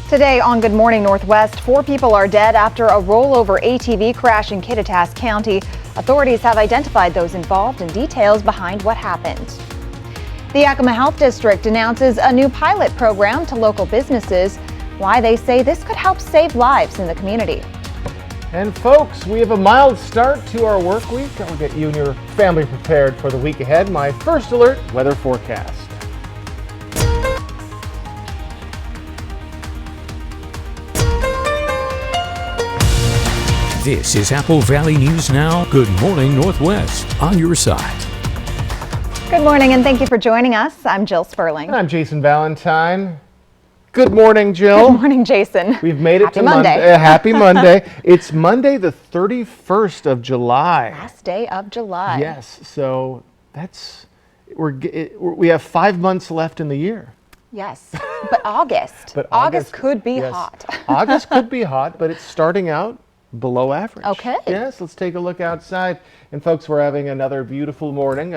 Today on Good Morning Northwest, 4 people are dead after a rollover ATV crash in Kittitas County. Authorities have identified those involved and details behind what happened. The Yakima Health District announces a new pilot program to local businesses. Why they say this could help save lives in the community. And folks, we have a mild start to our work week. I'll get you and your family prepared for the week ahead. My first alert weather forecast. This is Apple Valley News Now. Good morning, Northwest, on your side. Good morning, and thank you for joining us. I'm Jill Sperling. And I'm Jason Valentine. Good morning, Jill. Good morning, Jason. We've made it Happy to Monday. Happy Monday. It's Monday, the 31st of July. Last day of July. Yes, so we have 5 months left in the year. Yes, but August could be yes. hot. August could be hot, but it's starting out below average. Okay. Yes, let's take a look outside. And folks, we're having another beautiful morning.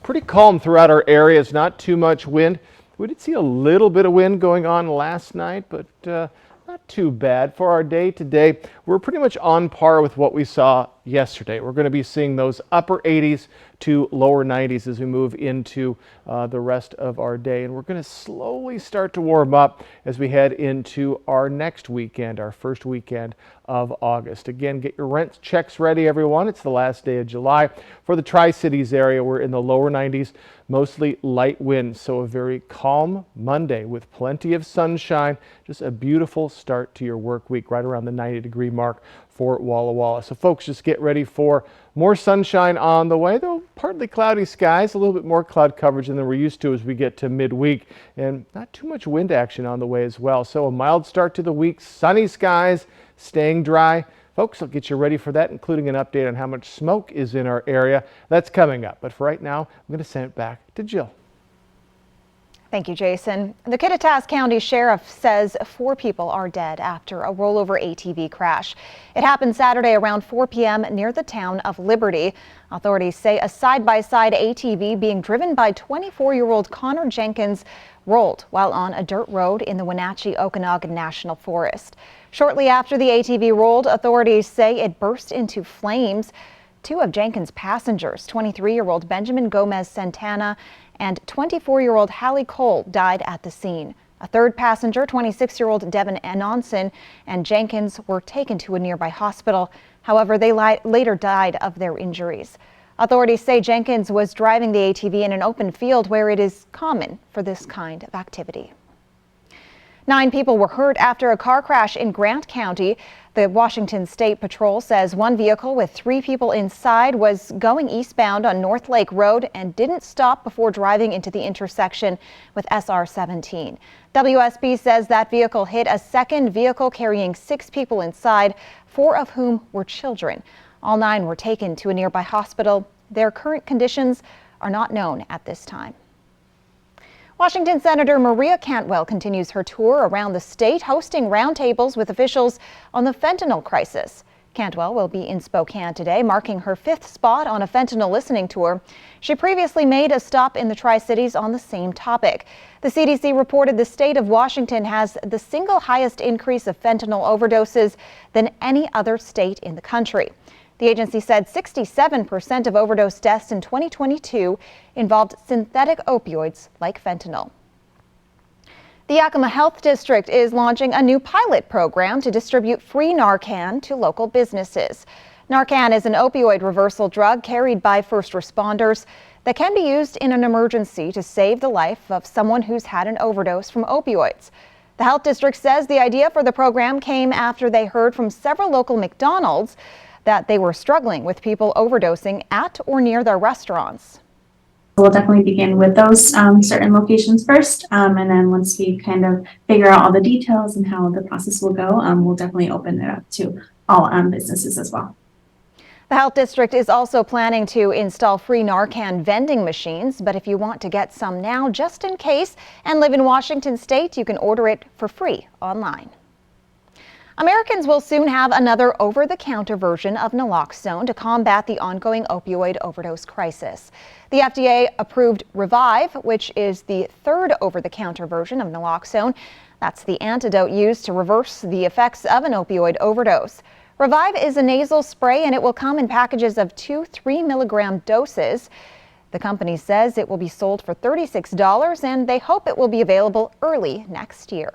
Pretty calm throughout our areas, not too much wind. We did see a little bit of wind going on last night, but not too bad. For our day today, we're pretty much on par with what we saw yesterday. We're going to be seeing those upper 80s to lower 90s as we move into the rest of our day. And we're going to slowly start to warm up as we head into our next weekend, our first weekend of August. Again, get your rent checks ready, everyone. It's the last day of July. For the Tri-Cities area, we're in the lower 90s, mostly light winds. So a very calm Monday with plenty of sunshine. Just a beautiful start to your work week, right around the 90-degree mark for Walla Walla. So folks, just get ready for more sunshine on the way, though partly cloudy skies, a little bit more cloud coverage than we're used to as we get to midweek, and not too much wind action on the way as well. So a mild start to the week, sunny skies, staying dry. Folks, I'll get you ready for that, including an update on how much smoke is in our area. That's coming up. But for right now, I'm going to send it back to Jill. Thank you, Jason. The Kittitas County Sheriff says 4 people are dead after a rollover ATV crash. It happened Saturday around 4 p.m. near the town of Liberty. Authorities say a side-by-side ATV being driven by 24-year-old Connor Jenkins rolled while on a dirt road in the Wenatchee-Okanagan National Forest. Shortly after the ATV rolled, authorities say it burst into flames. 2 of Jenkins' passengers, 23-year-old Benjamin Gomez Santana and 24-year-old Hallie Cole, died at the scene. A third passenger, 26-year-old Devin Anonson, and Jenkins were taken to a nearby hospital. However, they later died of their injuries. Authorities say Jenkins was driving the ATV in an open field where it is common for this kind of activity. 9 people were hurt after a car crash in Grant County. The Washington State Patrol says 1 vehicle with 3 people inside was going eastbound on North Lake Road and didn't stop before driving into the intersection with SR 17. WSB says that vehicle hit a second vehicle carrying 6 people inside, 4 of whom were children. All 9 were taken to a nearby hospital. Their current conditions are not known at this time. Washington Senator Maria Cantwell continues her tour around the state, hosting roundtables with officials on the fentanyl crisis. Cantwell will be in Spokane today, marking her 5th spot on a fentanyl listening tour. She previously made a stop in the Tri-Cities on the same topic. The CDC reported the state of Washington has the single highest increase of fentanyl overdoses than any other state in the country. The agency said 67% of overdose deaths in 2022 involved synthetic opioids like fentanyl. The Yakima Health District is launching a new pilot program to distribute free Narcan to local businesses. Narcan is an opioid reversal drug carried by first responders that can be used in an emergency to save the life of someone who's had an overdose from opioids. The Health District says the idea for the program came after they heard from several local McDonald's that they were struggling with people overdosing at or near their restaurants. We'll definitely begin with those certain locations first, and then once we kind of figure out all the details and how the process will go, we'll definitely open it up to all businesses as well. The Health District is also planning to install free Narcan vending machines, but if you want to get some now just in case and live in Washington State, you can order it for free online. Americans will soon have another over-the-counter version of naloxone to combat the ongoing opioid overdose crisis. The FDA approved Revive, which is the third over-the-counter version of naloxone. That's the antidote used to reverse the effects of an opioid overdose. Revive is a nasal spray and it will come in packages of 2 3-milligram doses. The company says it will be sold for $36 and they hope it will be available early next year.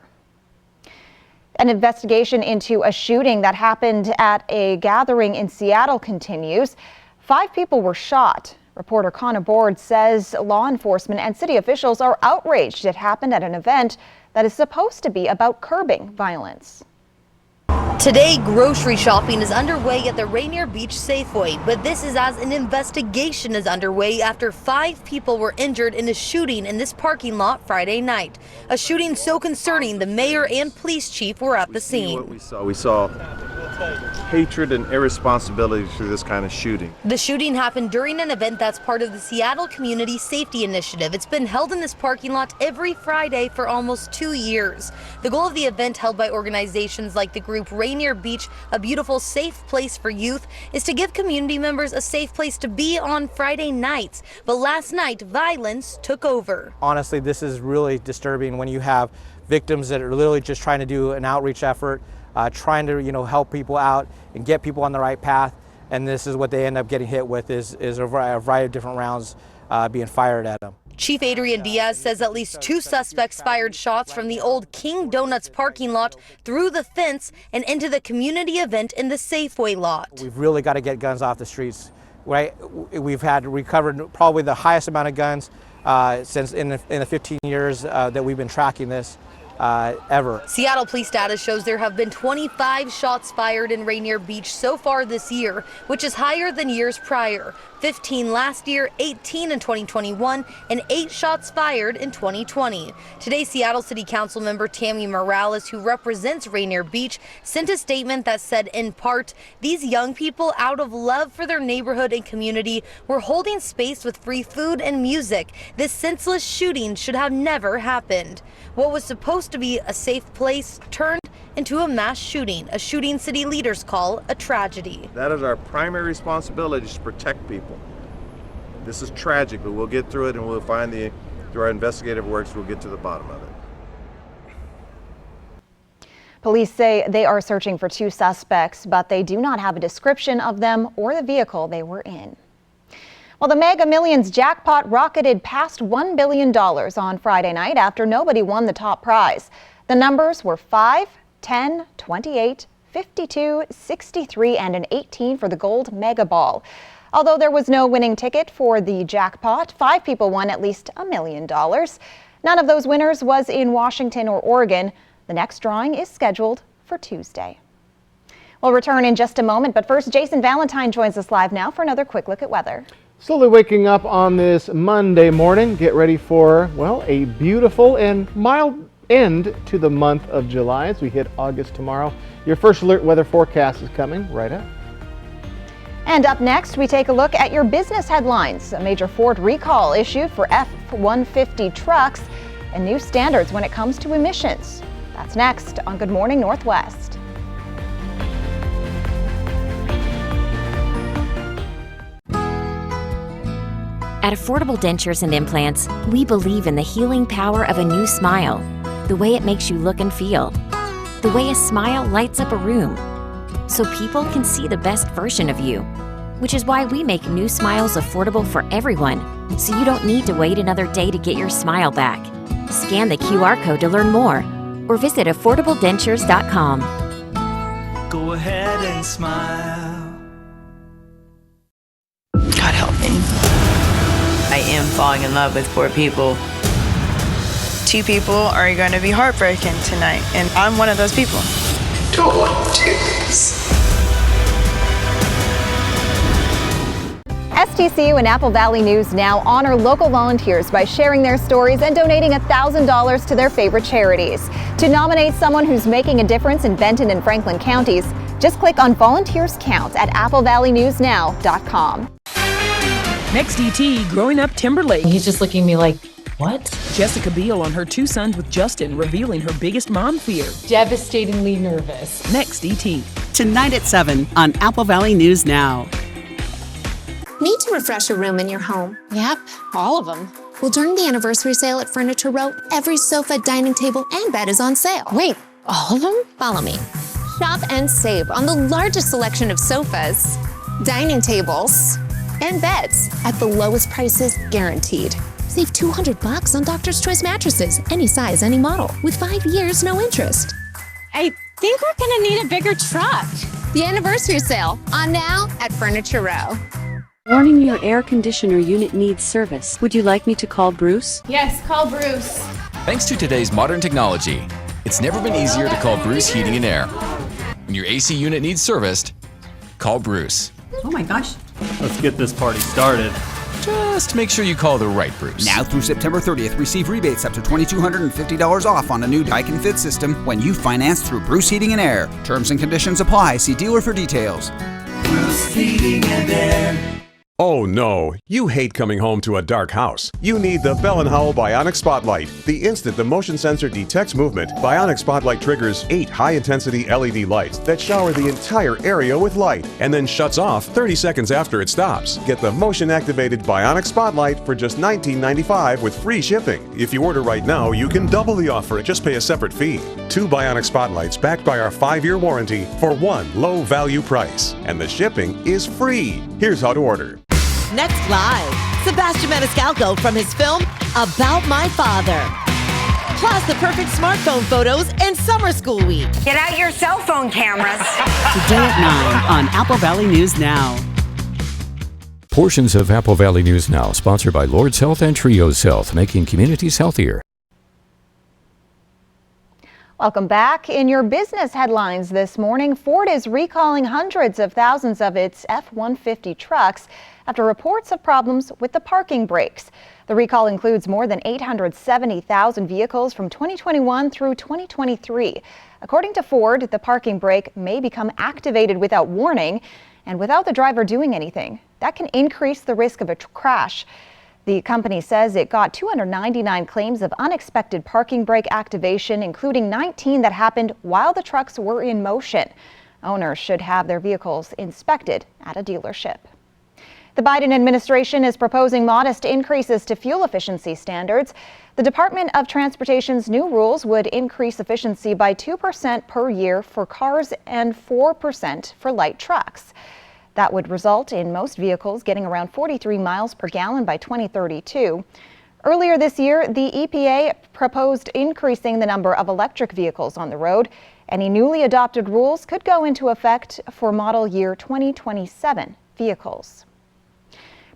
An investigation into a shooting that happened at a gathering in Seattle continues. 5 people were shot. Reporter Connor Board says law enforcement and city officials are outraged it happened at an event that is supposed to be about curbing violence. Today, grocery shopping is underway at the Rainier Beach Safeway, but this is as an investigation is underway after 5 people were injured in a shooting in this parking lot Friday night. A shooting so concerning the mayor and police chief were at the scene. We saw hatred and irresponsibility through this kind of shooting. The shooting happened during an event that's part of the Seattle Community Safety Initiative. It's been held in this parking lot every Friday for almost 2 years. The goal of the event, held by organizations like the group Rainier Beach, a beautiful, safe place for youth, is to give community members a safe place to be on Friday nights. But last night, violence took over. Honestly, this is really disturbing when you have victims that are literally just trying to do an outreach effort, trying to help people out and get people on the right path, and this is what they end up getting hit with is a variety of different rounds being fired at them. Chief Adrian Diaz says at least 2 suspects fired shots from the old King Donuts parking lot through the fence and into the community event in the Safeway lot. We've really got to get guns off the streets. Right? We've recovered probably the highest amount of guns since in the 15 years that we've been tracking this. Ever. Seattle police data shows there have been 25 shots fired in Rainier Beach so far this year, which is higher than years prior. 15 last year, 18 in 2021, and 8 shots fired in 2020. Today, Seattle City Council member Tammy Morales, who represents Rainier Beach, sent a statement that said, in part, these young people, out of love for their neighborhood and community, were holding space with free food and music. This senseless shooting should have never happened. What was supposed to be a safe place turned into a mass shooting, a shooting city leaders call a tragedy. That is our primary responsibility, is to protect people. This is tragic, but we'll get through it, and we'll find through our investigative works, we'll get to the bottom of it. Police say they are searching for 2 suspects, but they do not have a description of them or the vehicle they were in. Well, the Mega Millions jackpot rocketed past $1 billion on Friday night after nobody won the top prize. The numbers were 5, 10, 28, 52, 63, and an 18 for the gold Mega Ball. Although there was no winning ticket for the jackpot, 5 people won at least $1 million. None of those winners was in Washington or Oregon. The next drawing is scheduled for Tuesday. We'll return in just a moment, but first, Jason Valentine joins us live now for another quick look at weather. Slowly waking up on this Monday morning. Get ready for, well, a beautiful and mild end to the month of July as we hit August tomorrow. Your first alert weather forecast is coming right up. And up next, we take a look at your business headlines. A major Ford recall issued for F-150 trucks and new standards when it comes to emissions. That's next on Good Morning Northwest. At Affordable Dentures and Implants, we believe in the healing power of a new smile, the way it makes you look and feel, the way a smile lights up a room, so people can see the best version of you, which is why we make new smiles affordable for everyone, so you don't need to wait another day to get your smile back. Scan the QR code to learn more, or visit affordabledentures.com. Go ahead and smile. God help me. I am falling in love with 4 people. 2 people are going to be heartbroken tonight, and I'm one of those people. Don't want to do this. STCU and Apple Valley News Now honor local volunteers by sharing their stories and donating $1,000 to their favorite charities. To nominate someone who's making a difference in Benton and Franklin counties, just click on Volunteers Count at applevalleyNewsNow.com. Next ET, growing up Timberlake. He's just looking at me like, what? Jessica Biel on her 2 sons with Justin, revealing her biggest mom fear. Devastatingly nervous. Next ET. Tonight at 7 on Apple Valley News Now. Need to refresh a room in your home? Yep, all of them. Well, during the anniversary sale at Furniture Row, every sofa, dining table, and bed is on sale. Wait, all of them? Follow me. Shop and save on the largest selection of sofas, dining tables, and beds at the lowest prices guaranteed. Save $200 on Doctor's Choice mattresses, any size, any model, with 5 years, no interest. I think we're gonna need a bigger truck. The anniversary sale on now at Furniture Row. Warning, your air conditioner unit needs service. Would you like me to call Bruce? Yes, call Bruce. Thanks to today's modern technology, it's never been easier to call Bruce Heating and Air. When your AC unit needs serviced, call Bruce. Oh my gosh. Let's get this party started. Just make sure you call the right Bruce. Now through September 30th, receive rebates up to $2,250 off on a new Daikin Fit system when you finance through Bruce Heating and Air. Terms and conditions apply. See dealer for details. Bruce Heating and Air. Oh no, you hate coming home to a dark house. You need the Bell & Howell Bionic Spotlight. The instant the motion sensor detects movement, Bionic Spotlight triggers 8 high-intensity LED lights that shower the entire area with light and then shuts off 30 seconds after it stops. Get the motion-activated Bionic Spotlight for just $19.95 with free shipping. If you order right now, you can double the offer and just pay a separate fee. 2 Bionic Spotlights backed by our 5-year warranty for one low-value price. And the shipping is free. Here's how to order. Next live, Sebastian Maniscalco from his film About My Father. Plus the perfect smartphone photos and summer school week. Get out your cell phone cameras. Today at 9 on Apple Valley News Now. Portions of Apple Valley News Now, sponsored by Lord's Health and Trios Health, making communities healthier. Welcome back. In your business headlines this morning, Ford is recalling hundreds of thousands of its F-150 trucks after reports of problems with the parking brakes. The recall includes more than 870,000 vehicles from 2021 through 2023. According to Ford, the parking brake may become activated without warning and without the driver doing anything. That can increase the risk of a crash. The company says it got 299 claims of unexpected parking brake activation, including 19 that happened while the trucks were in motion. Owners should have their vehicles inspected at a dealership. The Biden administration is proposing modest increases to fuel efficiency standards. The Department of Transportation's new rules would increase efficiency by 2% per year for cars and 4% for light trucks. That would result in most vehicles getting around 43 miles per gallon by 2032. Earlier this year, the EPA proposed increasing the number of electric vehicles on the road. Any newly adopted rules could go into effect for model year 2027 vehicles.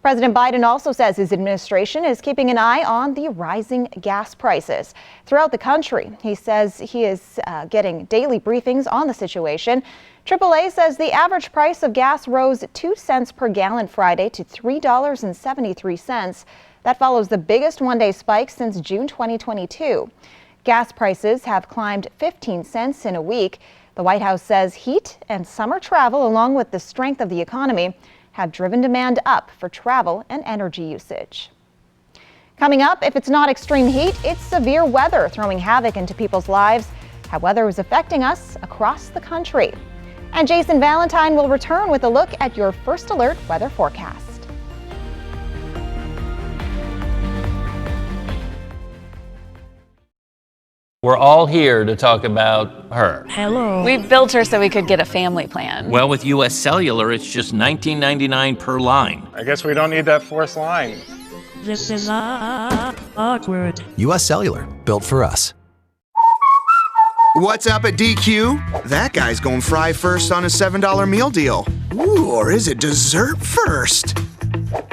President Biden also says his administration is keeping an eye on the rising gas prices throughout the country. He says he is getting daily briefings on the situation. AAA says the average price of gas rose 2 cents per gallon Friday to $3.73. That follows the biggest one-day spike since June 2022. Gas prices have climbed 15 cents in a week. The White House says heat and summer travel, along with the strength of the economy, have driven demand up for travel and energy usage. Coming up, if it's not extreme heat, it's severe weather throwing havoc into people's lives, how weather is affecting us across the country. And Jason Valentine will return with a look at your First Alert weather forecast. We're all here to talk about her. Hello. We built her so we could get a family plan. Well, with US Cellular, it's just $19.99 per line. I guess we don't need that fourth line. This is awkward. US Cellular, built for us. What's up at DQ? That guy's going fry first on a $7 meal deal. Ooh, or is it dessert first?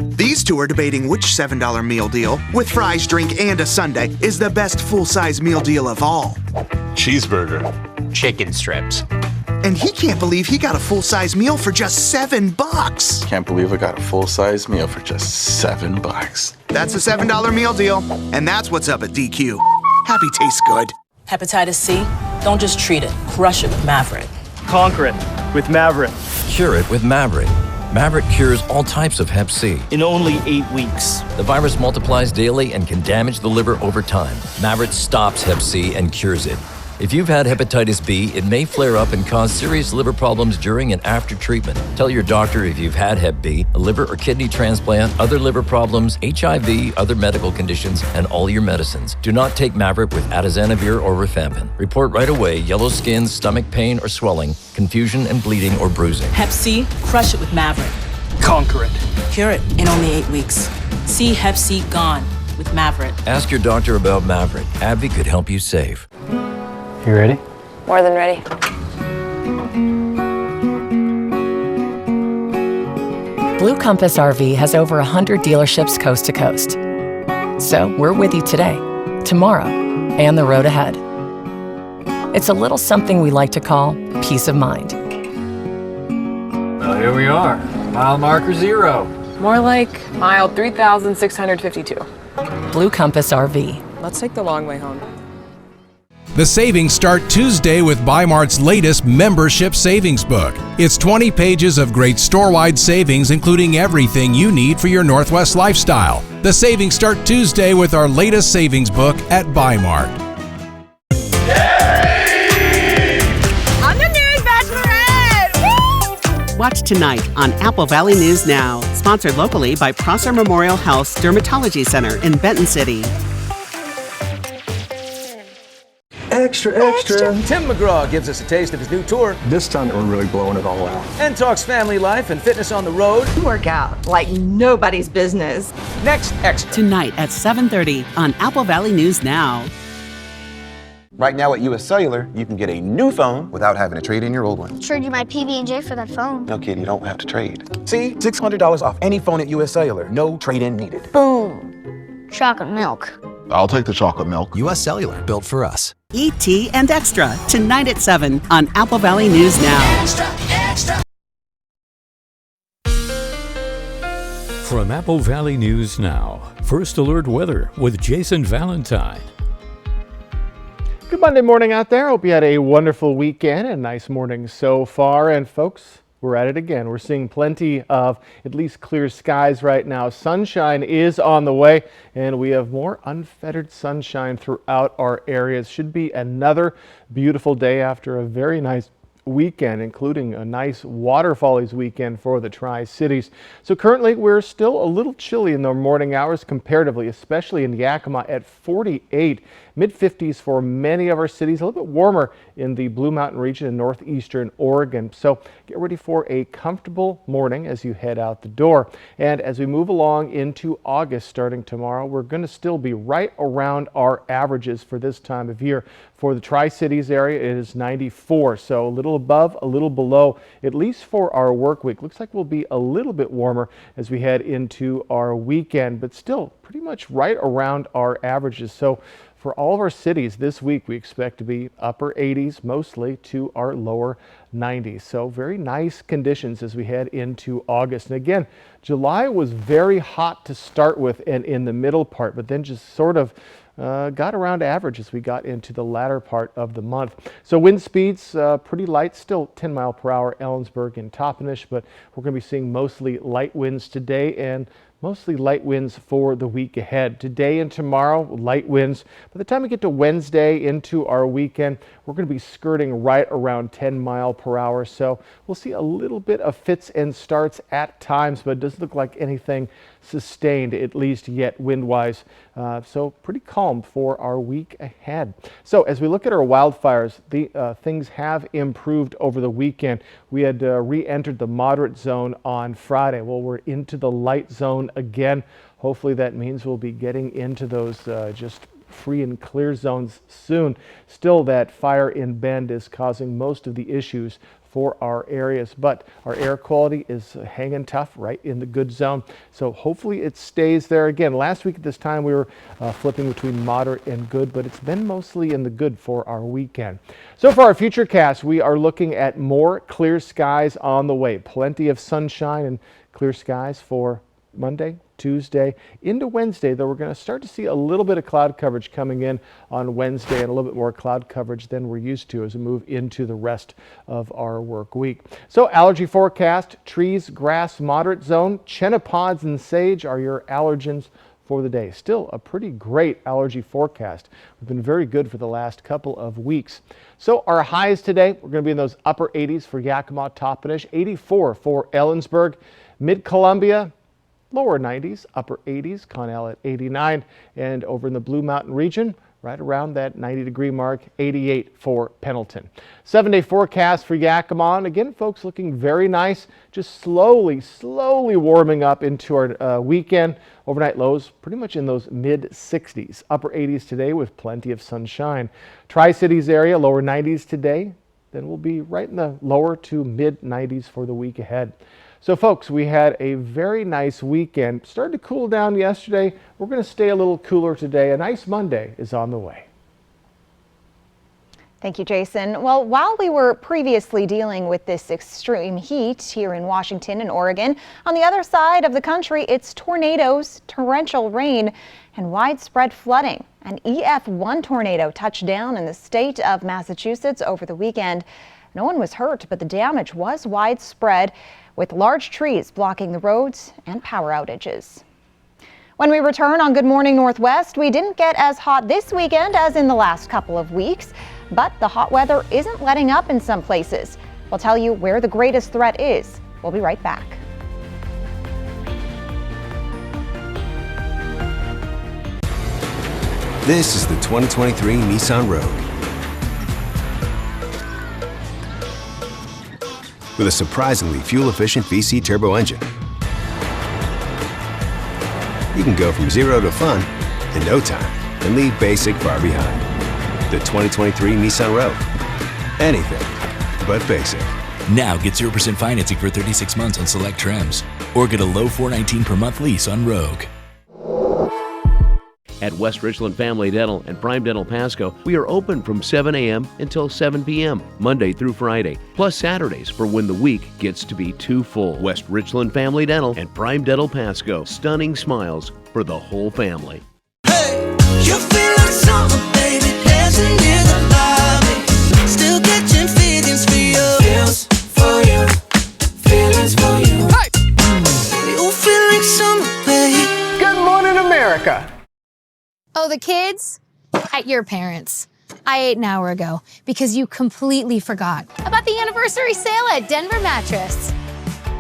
These two are debating which $7 meal deal, with fries, drink, and a sundae, is the best full-size meal deal of all. Cheeseburger. Chicken strips. And he can't believe he got a full-size meal for just $7. Can't believe I got a full-size meal for just $7. That's a $7 meal deal, and that's what's up at DQ. Happy tastes good. Hepatitis C? Don't just treat it. Crush it with Mavorite. Conquer it with Mavorite. Cure it with Mavorite. Mavorite cures all types of Hep C. In only 8 weeks. The virus multiplies daily and can damage the liver over time. Mavorite stops Hep C and cures it. If you've had hepatitis B, it may flare up and cause serious liver problems during and after treatment. Tell your doctor if you've had Hep B, a liver or kidney transplant, other liver problems, HIV, other medical conditions, and all your medicines. Do not take Mavyret with atazanavir or rifampin. Report right away yellow skin, stomach pain or swelling, confusion and bleeding or bruising. Hep C, crush it with Mavyret. Conquer it. Cure it in only 8 weeks. See Hep C gone with Mavyret. Ask your doctor about Mavyret. AbbVie could help you save. You ready? More than ready. Blue Compass RV has over 100 dealerships coast to coast. So we're with you today, tomorrow, and the road ahead. It's a little something we like to call peace of mind. Well, here we are, mile marker 0. More like mile 3,652. Blue Compass RV. Let's take the long way home. The savings start Tuesday with Bi-Mart's latest membership savings book. It's 20 pages of great store-wide savings, including everything you need for your Northwest lifestyle. The savings start Tuesday with our latest savings book at Bi-Mart. I'm the news bachelorette! Woo! Watch tonight on Apple Valley News Now, sponsored locally by Prosser Memorial Health Dermatology Center in Benton City. Extra, extra. Tim McGraw gives us a taste of his new tour. This time we're really blowing it all out. And talks family life and fitness on the road. Work out like nobody's business. Next, extra. Tonight at 7:30 on Apple Valley News Now. Right now at US Cellular, you can get a new phone without having to trade in your old one. Trade you my PB&J for that phone. No, kid, you don't have to trade. See? $600 off any phone at US Cellular. No trade-in needed. Boom. Chocolate milk. I'll take the chocolate milk. US Cellular, built for us. ET and Extra, tonight at 7 on Apple Valley News Now. Extra, extra. From Apple Valley News Now, First Alert Weather with Jason Valentine. Good Monday morning out there. Hope you had a wonderful weekend. A nice morning so far. And folks, we're at it again. We're seeing plenty of at least clear skies right now. Sunshine is on the way, and we have more unfettered sunshine throughout our areas. Should be another beautiful day after a very nice weekend, including a nice waterfallies weekend for the Tri-Cities. So currently we're still a little chilly in the morning hours comparatively, especially in Yakima at 48. Mid-50s for many of our cities, a little bit warmer in the Blue Mountain region in northeastern Oregon. So get ready for a comfortable morning as you head out the door. And as we move along into August starting tomorrow, we're going to still be right around our averages for this time of year. For the Tri-Cities area, it is 94, so a little above, a little below, at least for our work week. Looks like we'll be a little bit warmer as we head into our weekend, but still pretty much right around our averages. So for all of our cities this week, we expect to be upper 80s mostly to our lower 90s. So very nice conditions as we head into August. And again, July was very hot to start with and in the middle part, but then just sort of got around average as we got into the latter part of the month. So wind speeds pretty light, still 10 mile per hour Ellensburg and Toppenish, but we're going to be seeing mostly light winds today and mostly light winds for the week ahead. Today and tomorrow, light winds. By the time we get to Wednesday into our weekend, we're going to be skirting right around 10 mile per hour. So we'll see a little bit of fits and starts at times, but it doesn't look like anything sustained, at least yet wind-wise. So pretty calm for our week ahead. So as we look at our wildfires, the things have improved over the weekend. We had re-entered the moderate zone on Friday. Well, we're into the light zone again. Hopefully that means we'll be getting into those just free and clear zones soon. Still, that fire in Bend is causing most of the issues for our areas, but our air quality is hanging tough right in the good zone. So hopefully it stays there. Again, last week at this time we were flipping between moderate and good, but it's been mostly in the good for our weekend. So for our future cast, we are looking at more clear skies on the way. Plenty of sunshine and clear skies for Monday, Tuesday, into Wednesday, though we're going to start to see a little bit of cloud coverage coming in on Wednesday and a little bit more cloud coverage than we're used to as we move into the rest of our work week. So allergy forecast, trees, grass, moderate zone, chennapods and sage are your allergens for the day. Still a pretty great allergy forecast. We've been very good for the last couple of weeks. So our highs today, we're going to be in those upper 80s for Yakima, Toppenish, 84 for Ellensburg, Mid-Columbia, lower 90s, upper 80s, Connell at 89, and over in the Blue Mountain region, right around that 90-degree mark, 88 for Pendleton. 7-day forecast for Yakima. And again, folks, looking very nice, just slowly warming up into our weekend. Overnight lows pretty much in those mid-60s, upper 80s today with plenty of sunshine. Tri-Cities area, lower 90s today. Then we'll be right in the lower to mid-90s for the week ahead. So folks, we had a very nice weekend. Started to cool down yesterday. We're going to stay a little cooler today. A nice Monday is on the way. Thank you, Jason. Well, while we were previously dealing with this extreme heat here in Washington and Oregon, on the other side of the country, it's tornadoes, torrential rain, and widespread flooding. An EF1 tornado touched down in the state of Massachusetts over the weekend. No one was hurt, but the damage was widespread, with large trees blocking the roads and power outages. When we return on Good Morning Northwest, we didn't get as hot this weekend as in the last couple of weeks, but the hot weather isn't letting up in some places. We'll tell you where the greatest threat is. We'll be right back. This is the 2023 Nissan Rogue. With a surprisingly fuel-efficient VC turbo engine, you can go from 0 to fun in no time and leave basic far behind. The 2023 Nissan Rogue. Anything but basic. Now get 0% financing for 36 months on select trims, or get a low $419 per month lease on Rogue. At West Richland Family Dental and Prime Dental Pasco, we are open from 7 a.m. until 7 p.m., Monday through Friday, plus Saturdays for when the week gets to be too full. West Richland Family Dental and Prime Dental Pasco. Stunning smiles for the whole family. Hey, you feel like summer, baby, dancing in the lobby. Still catching feelings for you. Feels for you. Feelings for you. Hey! You feel like summer, baby. Good morning, America. Oh, the kids? At your parents'. I ate an hour ago because you completely forgot about the anniversary sale at Denver Mattress.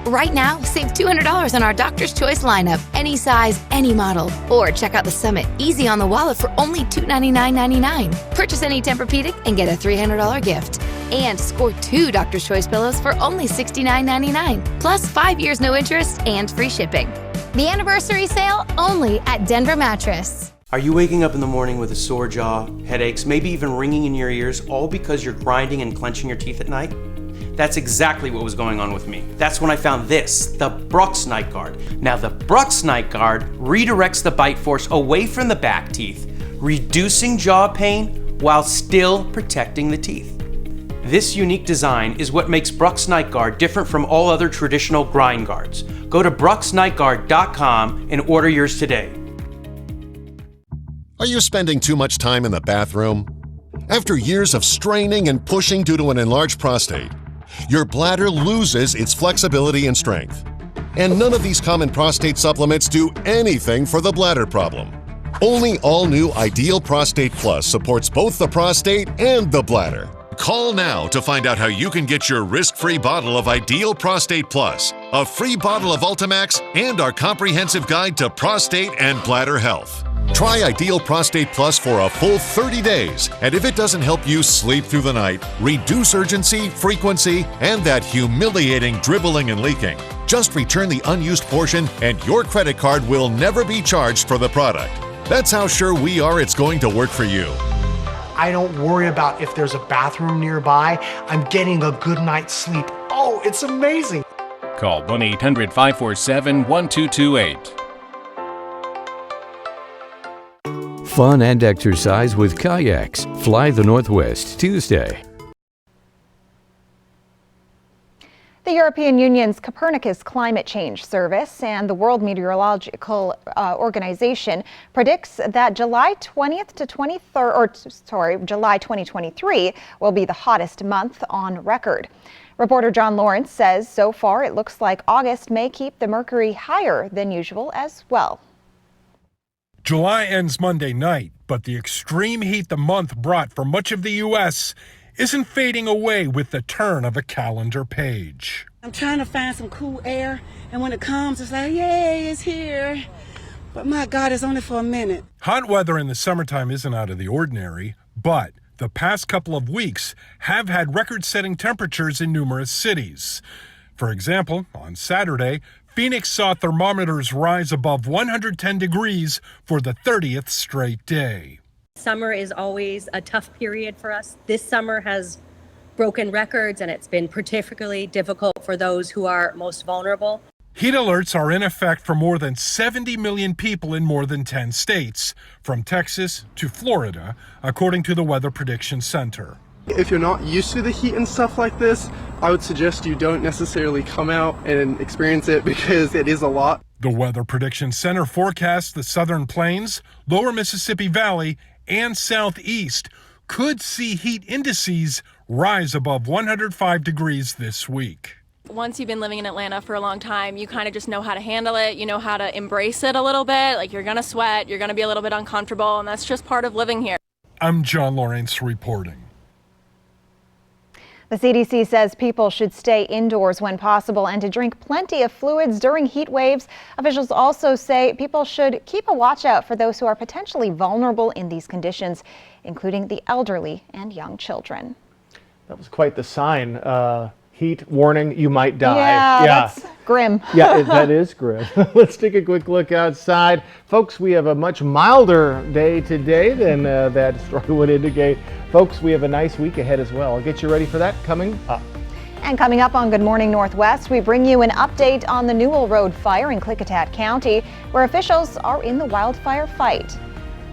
Right now, save $200 on our Doctor's Choice lineup, any size, any model. Or check out the Summit, easy on the wallet for only $299.99. Purchase any Tempur-Pedic and get a $300 gift. And score 2 Doctor's Choice pillows for only $69.99. Plus 5 years no interest and free shipping. The anniversary sale only at Denver Mattress. Are you waking up in the morning with a sore jaw, headaches, maybe even ringing in your ears, all because you're grinding and clenching your teeth at night? That's exactly what was going on with me. That's when I found this, the Brux Night Guard. Now the Brux Night Guard redirects the bite force away from the back teeth, reducing jaw pain while still protecting the teeth. This unique design is what makes Brux Night Guard different from all other traditional grind guards. Go to BruxNightGuard.com and order yours today. Are you spending too much time in the bathroom? After years of straining and pushing due to an enlarged prostate, your bladder loses its flexibility and strength. And none of these common prostate supplements do anything for the bladder problem. Only all-new Ideal Prostate Plus supports both the prostate and the bladder. Call now to find out how you can get your risk-free bottle of Ideal Prostate Plus, a free bottle of Ultimax, and our comprehensive guide to prostate and bladder health. Try Ideal Prostate Plus for a full 30 days, and if it doesn't help you sleep through the night, reduce urgency, frequency, and that humiliating dribbling and leaking, just return the unused portion and your credit card will never be charged for the product. That's how sure we are it's going to work for you. I don't worry about if there's a bathroom nearby. I'm getting a good night's sleep. Oh, it's amazing. Call 1-800-547-1228. Fun and exercise with kayaks. Fly the Northwest Tuesday. The European Union's Copernicus Climate Change Service and the World Meteorological Organization predicts that July 2023 will be the hottest month on record. Reporter John Lawrence says so far it looks like August may keep the mercury higher than usual as well. July ends Monday night, but the extreme heat the month brought for much of the U.S. isn't fading away with the turn of a calendar page. I'm trying to find some cool air, and when it comes, it's like, yay, it's here. But my God, it's only for a minute. Hot weather in the summertime isn't out of the ordinary, but the past couple of weeks have had record-setting temperatures in numerous cities. For example, on Saturday, Phoenix saw thermometers rise above 110 degrees for the 30th straight day. Summer is always a tough period for us. This summer has broken records, and it's been particularly difficult for those who are most vulnerable. Heat alerts are in effect for more than 70 million people in more than 10 states, from Texas to Florida, according to the Weather Prediction Center. If you're not used to the heat and stuff like this, I would suggest you don't necessarily come out and experience it because it is a lot. The Weather Prediction Center forecasts the Southern Plains, Lower Mississippi Valley, and Southeast could see heat indices rise above 105 degrees this week. Once you've been living in Atlanta for a long time, you kind of just know how to handle it. You know how to embrace it a little bit. Like, you're going to sweat, you're going to be a little bit uncomfortable, and that's just part of living here. I'm John Lawrence reporting. The CDC says people should stay indoors when possible and to drink plenty of fluids during heat waves. Officials also say people should keep a watch out for those who are potentially vulnerable in these conditions, including the elderly and young children. That was quite the sign. Heat warning, you might die. Yeah, that's grim. Yeah, that is grim. Let's take a quick look outside. Folks, we have a much milder day today than that story would indicate. Folks, we have a nice week ahead as well. I'll get you ready for that coming up. And coming up on Good Morning Northwest, we bring you an update on the Newell Road fire in Klickitat County, where officials are in the wildfire fight.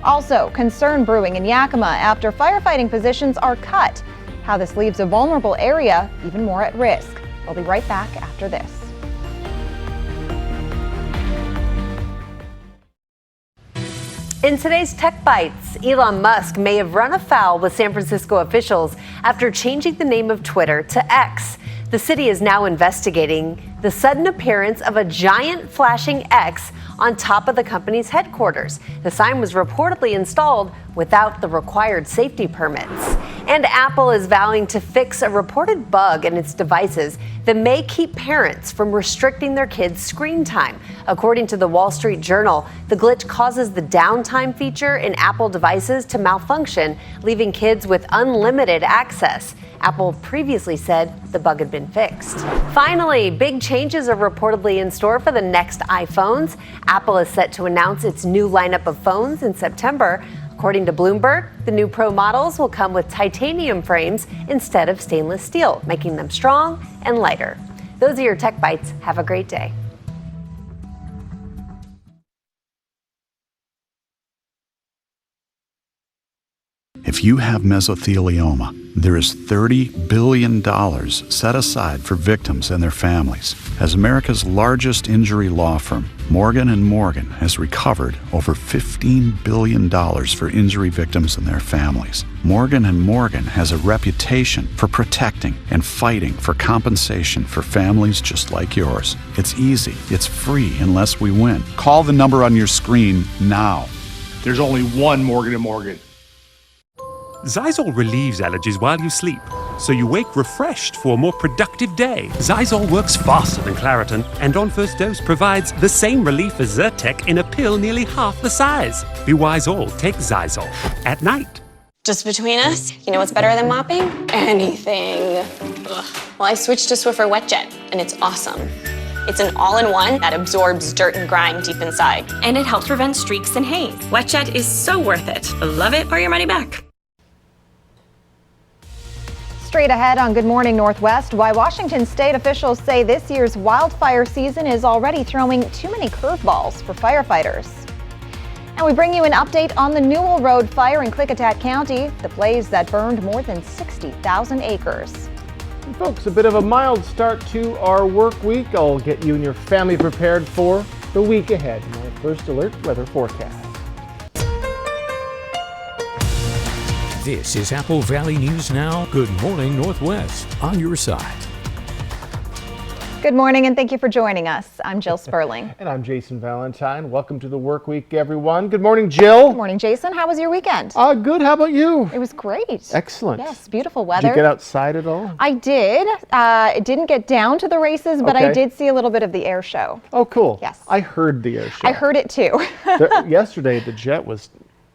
Also, concern brewing in Yakima after firefighting positions are cut. How this leaves a vulnerable area even more at risk. We'll be right back after this. In today's Tech Bites, Elon Musk may have run afoul with San Francisco officials after changing the name of Twitter to X. The city is now investigating the sudden appearance of a giant flashing X on top of the company's headquarters. The sign was reportedly installed without the required safety permits. And Apple is vowing to fix a reported bug in its devices that may keep parents from restricting their kids' screen time. According to the Wall Street Journal, the glitch causes the downtime feature in Apple devices to malfunction, leaving kids with unlimited access. Apple previously said the bug had been fixed. Finally, big changes are reportedly in store for the next iPhones. Apple is set to announce its new lineup of phones in September. According to Bloomberg, the new Pro models will come with titanium frames instead of stainless steel, making them strong and lighter. Those are your Tech Bites. Have a great day. If you have mesothelioma, there is $30 billion set aside for victims and their families. As America's largest injury law firm, Morgan & Morgan has recovered over $15 billion for injury victims and their families. Morgan & Morgan has a reputation for protecting and fighting for compensation for families just like yours. It's easy, it's free unless we win. Call the number on your screen now. There's only one Morgan & Morgan. Zysol relieves allergies while you sleep, so you wake refreshed for a more productive day. Zysol works faster than Claritin, and on first dose provides the same relief as Zyrtec in a pill nearly half the size. Be wise all, take Zysol at night. Just between us, you know what's better than mopping? Anything. Ugh. Well, I switched to Swiffer WetJet, and it's awesome. It's an all-in-one that absorbs dirt and grime deep inside. And it helps prevent streaks and haze. WetJet is so worth it. Love it or your money back. Straight ahead on Good Morning Northwest, why Washington state officials say this year's wildfire season is already throwing too many curveballs for firefighters. And we bring you an update on the Newell Road fire in Klickitat County, the blaze that burned more than 60,000 acres. And folks, a bit of a mild start to our work week. I'll get you and your family prepared for the week ahead. My first alert weather forecast. This is Apple Valley News Now. Good Morning Northwest on your side. Good morning and thank you for joining us. I'm Jill Sperling. And I'm Jason Valentine. Welcome to the work week, everyone. Good morning, Jill. Good morning, Jason. How was your weekend? Good. How about you? It was great. Excellent. Yes, beautiful weather. Did you get outside at all? I did. It didn't get down to the races, but I Okay. did see a little bit of the air show. Oh, cool. Yes. I heard the air show. I heard it too. Yesterday, the jet was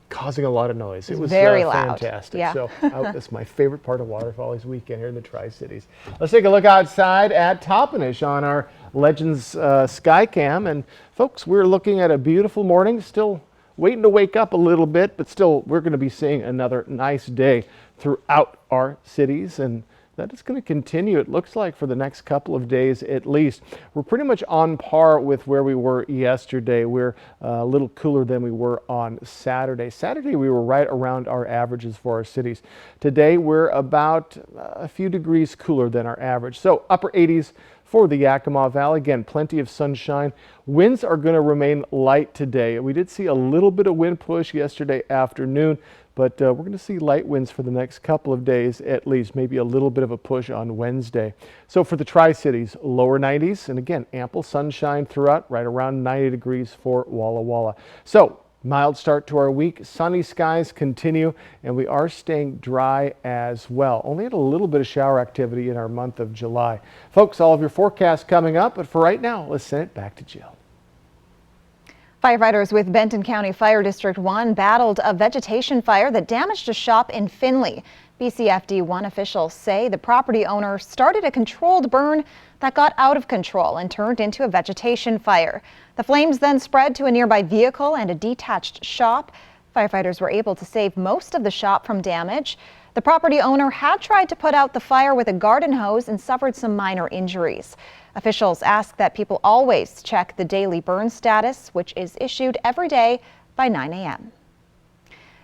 causing a lot of noise. It was very loud. fantastic. Yeah. So that's my favorite part of Water Follies weekend here in the Tri-Cities. Let's take a look outside at Toppenish on our Legends Skycam. And folks, we're looking at a beautiful morning, still waiting to wake up a little bit, but still we're going to be seeing another nice day throughout our cities. And that is going to continue, it looks like, for the next couple of days at least. We're pretty much on par with where we were yesterday. We're a little cooler than we were on Saturday. Saturday, we were right around our averages for our cities. Today, we're about a few degrees cooler than our average. So upper 80s for the Yakima Valley. Again, plenty of sunshine. Winds are going to remain light today. We did see a little bit of wind push yesterday afternoon, but we're going to see light winds for the next couple of days at least, maybe a little bit of a push on Wednesday. So for the Tri-Cities, lower 90s, and again, ample sunshine throughout, right around 90 degrees for Walla Walla. So mild start to our week, sunny skies continue, and we are staying dry as well. Only had a little bit of shower activity in our month of July. Folks, all of your forecasts coming up, but for right now, let's send it back to Jill. Firefighters with Benton County Fire District 1 battled a vegetation fire that damaged a shop in Findlay. BCFD 1 officials say the property owner started a controlled burn that got out of control and turned into a vegetation fire. The flames then spread to a nearby vehicle and a detached shop. Firefighters were able to save most of the shop from damage. The property owner had tried to put out the fire with a garden hose and suffered some minor injuries. Officials ask that people always check the daily burn status, which is issued every day by 9 a.m.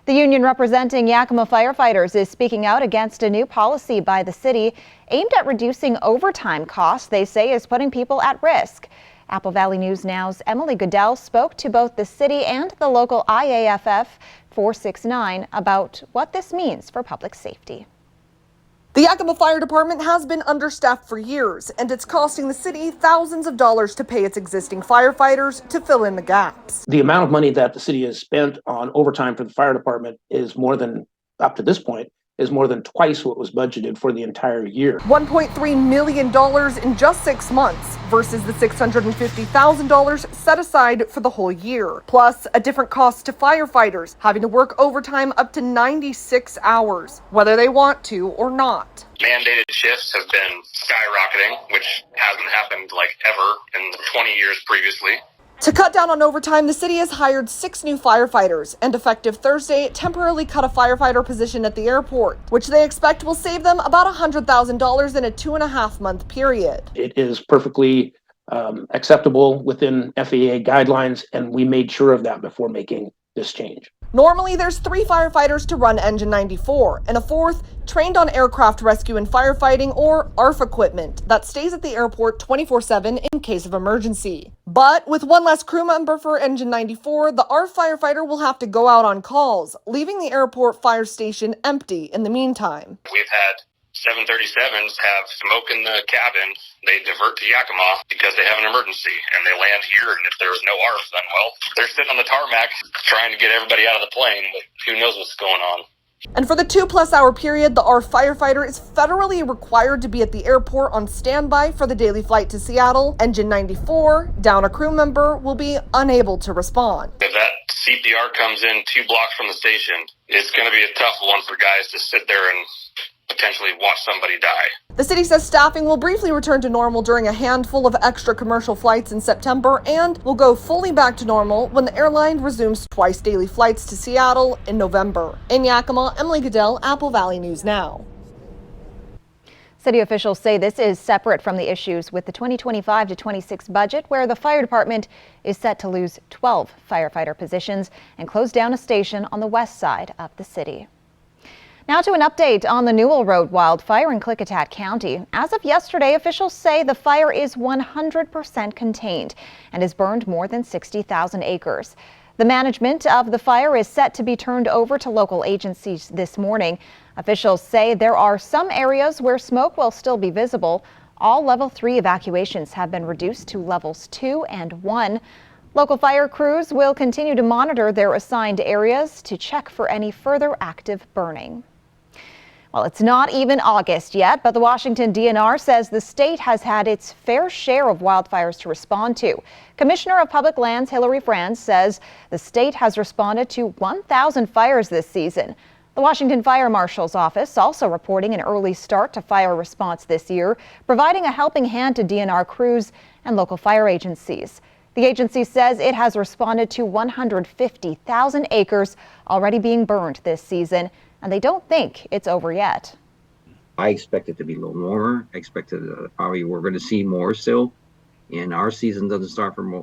The union representing Yakima firefighters is speaking out against a new policy by the city aimed at reducing overtime costs they say is putting people at risk. Apple Valley News Now's Emily Goodell spoke to both the city and the local IAFF 469 about what this means for public safety. The Yakima Fire Department has been understaffed for years, and it's costing the city thousands of dollars to pay its existing firefighters to fill in the gaps. The amount of money that the city has spent on overtime for the fire department is more than, up to this point, is more than twice what was budgeted for the entire year. $1.3 million in just 6 months versus the $650,000 set aside for the whole year. Plus, a different cost to firefighters, having to work overtime up to 96 hours, whether they want to or not. Mandated shifts have been skyrocketing, which hasn't happened like ever in the 20 years previously. To cut down on overtime, the city has hired 6 new firefighters and effective Thursday temporarily cut a firefighter position at the airport, which they expect will save them about $100,000 in a 2.5-month period. It is perfectly acceptable within FAA guidelines, and we made sure of that before making this change. Normally, there's 3 firefighters to run Engine 94, and a 4th trained on aircraft rescue and firefighting or ARF equipment that stays at the airport 24/7 in case of emergency. But with 1 less crew member for Engine 94, the ARF firefighter will have to go out on calls, leaving the airport fire station empty in the meantime. We've had 737s have smoke in the cabin. They divert to Yakima because they have an emergency, and they land here, and if there's no ARF, then, well, they're sitting on the tarmac trying to get everybody out of the plane, but who knows what's going on. And for the 2+ hour period, the ARF firefighter is federally required to be at the airport on standby for the daily flight to Seattle. Engine 94, down a crew member, will be unable to respond. If that CPR comes in 2 blocks from the station, it's going to be a tough one for guys to sit there and potentially watch somebody die. The city says staffing will briefly return to normal during a handful of extra commercial flights in September and will go fully back to normal when the airline resumes twice daily flights to Seattle in November. In Yakima, Emily Goodell, Apple Valley News Now. City officials say this is separate from the issues with the 2025 to 26 budget, where the fire department is set to lose 12 firefighter positions and close down a station on the west side of the city. Now to an update on the Newell Road wildfire in Klickitat County. As of yesterday, officials say the fire is 100% contained and has burned more than 60,000 acres. The management of the fire is set to be turned over to local agencies this morning. Officials say there are some areas where smoke will still be visible. All level 3 evacuations have been reduced to levels 2 and 1. Local fire crews will continue to monitor their assigned areas to check for any further active burning. Well, it's not even August yet, but the Washington DNR says the state has had its fair share of wildfires to respond to. Commissioner of Public Lands Hillary Franz says the state has responded to 1,000 fires this season. The Washington Fire Marshal's office also reporting an early start to fire response this year, providing a helping hand to DNR crews and local fire agencies. The agency says it has responded to 150,000 acres already being burned this season, and they don't think it's over yet. I expect it to be a little warmer. I expect probably we're going to see more still. And our season doesn't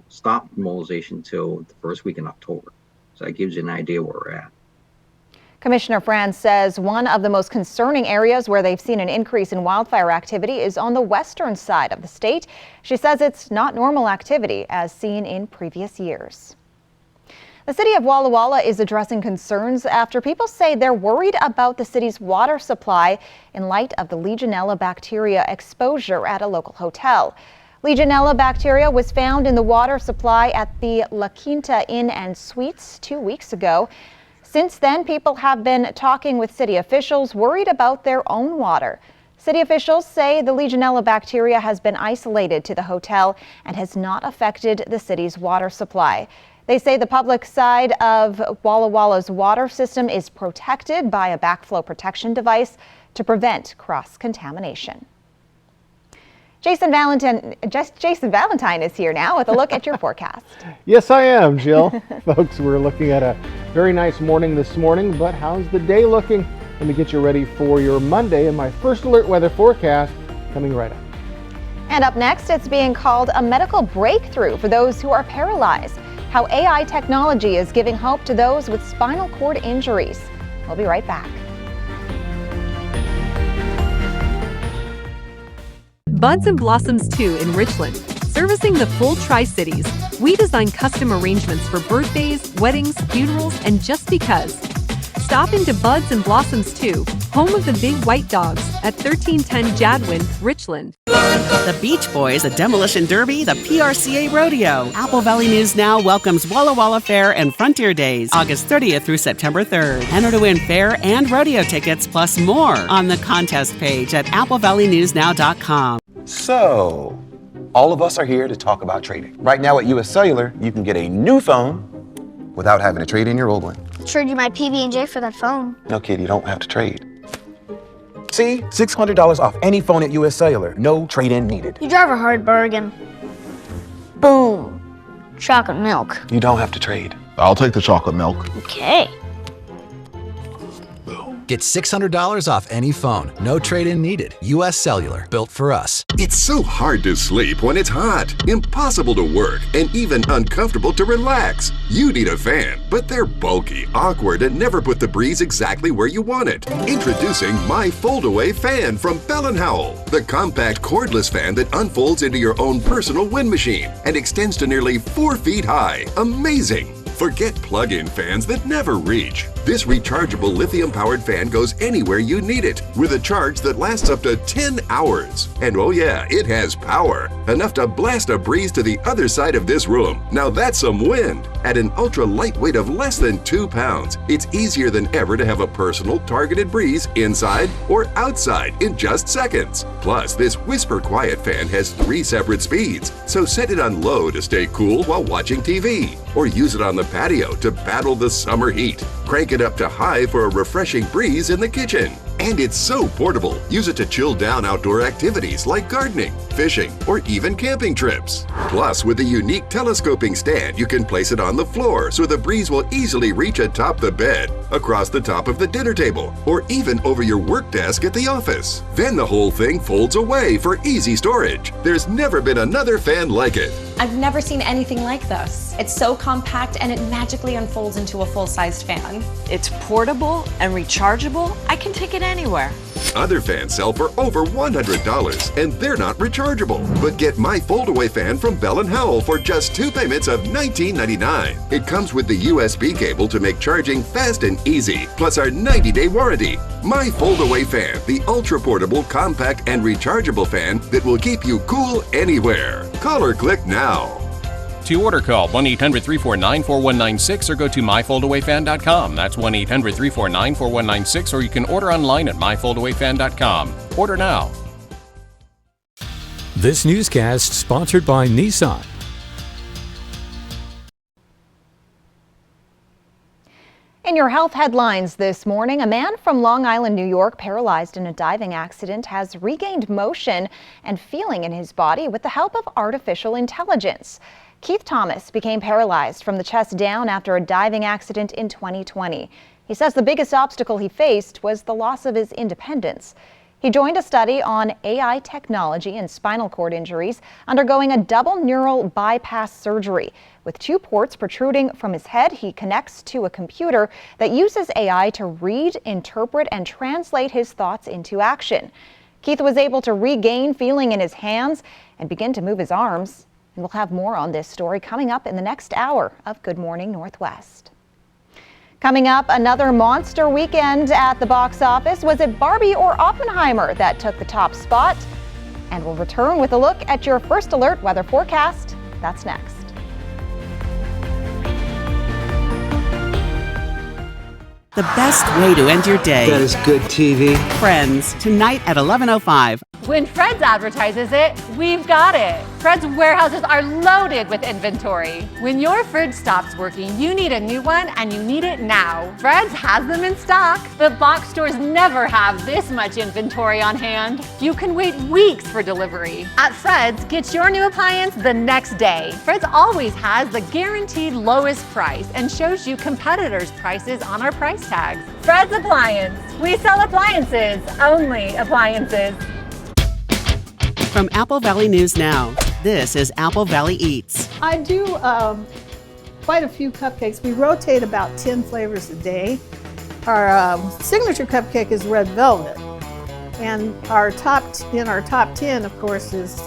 stop mobilization until the first week in October. So that gives you an idea where we're at. Commissioner Franz says one of the most concerning areas where they've seen an increase in wildfire activity is on the western side of the state. She says it's not normal activity as seen in previous years. The city of Walla Walla is addressing concerns after people say they're worried about the city's water supply in light of the Legionella bacteria exposure at a local hotel. Legionella bacteria was found in the water supply at the La Quinta Inn and Suites 2 weeks ago. Since then, people have been talking with city officials worried about their own water. City officials say the Legionella bacteria has been isolated to the hotel and has not affected the city's water supply. They say the public side of Walla Walla's water system is protected by a backflow protection device to prevent cross-contamination. Jason Valentine is here now with a look at your forecast. Yes, I am, Jill. Folks, we're looking at a very nice morning this morning, but how's the day looking? Let me get you ready for your Monday and my first alert weather forecast coming right up. And up next, it's being called a medical breakthrough for those who are paralyzed. How AI technology is giving hope to those with spinal cord injuries. We'll be right back. Buds and Blossoms 2 in Richland, servicing the full Tri-Cities. We design custom arrangements for birthdays, weddings, funerals, and just because. Stop into Buds and Blossoms 2, home of the Big White Dogs at 1310 Jadwin, Richland. The Beach Boys, a demolition derby, the PRCA Rodeo. Apple Valley News Now welcomes Walla Walla Fair and Frontier Days, August 30th through September 3rd. Enter to win fair and rodeo tickets plus more on the contest page at applevalleynewsnow.com. So, all of us are here to talk about trading. Right now at US Cellular, you can get a new phone without having to trade in your old one. Trade you my PB&J for that phone. No, kid, you don't have to trade. See? $600 off any phone at US Cellular. No trade-in needed. You drive a hard bargain. Boom. Chocolate milk. You don't have to trade. I'll take the chocolate milk. Okay. Get $600 off any phone. No trade-in needed. US Cellular. Built for us. It's so hard to sleep when it's hot, impossible to work, and even uncomfortable to relax. You need a fan, but they're bulky, awkward, and never put the breeze exactly where you want it. Introducing My Fold-Away Fan from Bell & Howell, the compact cordless fan that unfolds into your own personal wind machine and extends to nearly 4 feet high. Amazing! Forget plug-in fans that never reach. This rechargeable lithium-powered fan goes anywhere you need it with a charge that lasts up to 10 hours. And oh yeah, it has power, enough to blast a breeze to the other side of this room. Now that's some wind. At an ultra-light weight of less than 2 pounds, it's easier than ever to have a personal targeted breeze inside or outside in just seconds. Plus, this whisper quiet fan has 3 separate speeds, so set it on low to stay cool while watching TV, or use it on the patio to battle the summer heat. Crank it up to high for a refreshing breeze in the kitchen. And it's so portable. Use it to chill down outdoor activities like gardening, fishing, or even camping trips. Plus, with a unique telescoping stand, you can place it on the floor so the breeze will easily reach atop the bed, across the top of the dinner table, or even over your work desk at the office. Then the whole thing folds away for easy storage. There's never been another fan like it. I've never seen anything like this. It's so compact and it magically unfolds into a full-sized fan. It's portable and rechargeable. I can take it anywhere. Other fans sell for over $100, and they're not rechargeable. But get my fold-away fan from Bell & Howell for just 2 payments of $19.99. It comes with the USB cable to make charging fast and easy, plus our 90-day warranty. My fold-away fan, the ultra-portable, compact, and rechargeable fan that will keep you cool anywhere. Call or click now. To order, call 1-800-349-4196 or go to myfoldawayfan.com. That's 1-800-349-4196, or you can order online at myfoldawayfan.com. Order now. This newscast sponsored by Nissan. In your health headlines this morning, a man from Long Island, New York, paralyzed in a diving accident, has regained motion and feeling in his body with the help of artificial intelligence. Keith Thomas became paralyzed from the chest down after a diving accident in 2020. He says the biggest obstacle he faced was the loss of his independence. He joined a study on AI technology and spinal cord injuries, undergoing a double neural bypass surgery. With 2 ports protruding from his head, he connects to a computer that uses AI to read, interpret, and translate his thoughts into action. Keith was able to regain feeling in his hands and begin to move his arms. And we'll have more on this story coming up in the next hour of Good Morning Northwest. Coming up, another monster weekend at the box office. Was it Barbie or Oppenheimer that took the top spot? And we'll return with a look at your First Alert weather forecast. That's next. The best way to end your day. That is good TV. Friends, tonight at 11:05. When Fred's advertises it, we've got it. Fred's warehouses are loaded with inventory. When your fridge stops working, you need a new one, and you need it now. Fred's has them in stock. The box stores never have this much inventory on hand. You can wait weeks for delivery. At Fred's, get your new appliance the next day. Fred's always has the guaranteed lowest price and shows you competitors' prices on our price tags. Fred's Appliance. We sell appliances, only appliances. From Apple Valley News Now, this is Apple Valley Eats. I do quite a few cupcakes. We rotate about 10 flavors a day. Our signature cupcake is red velvet. And our top 10, of course, is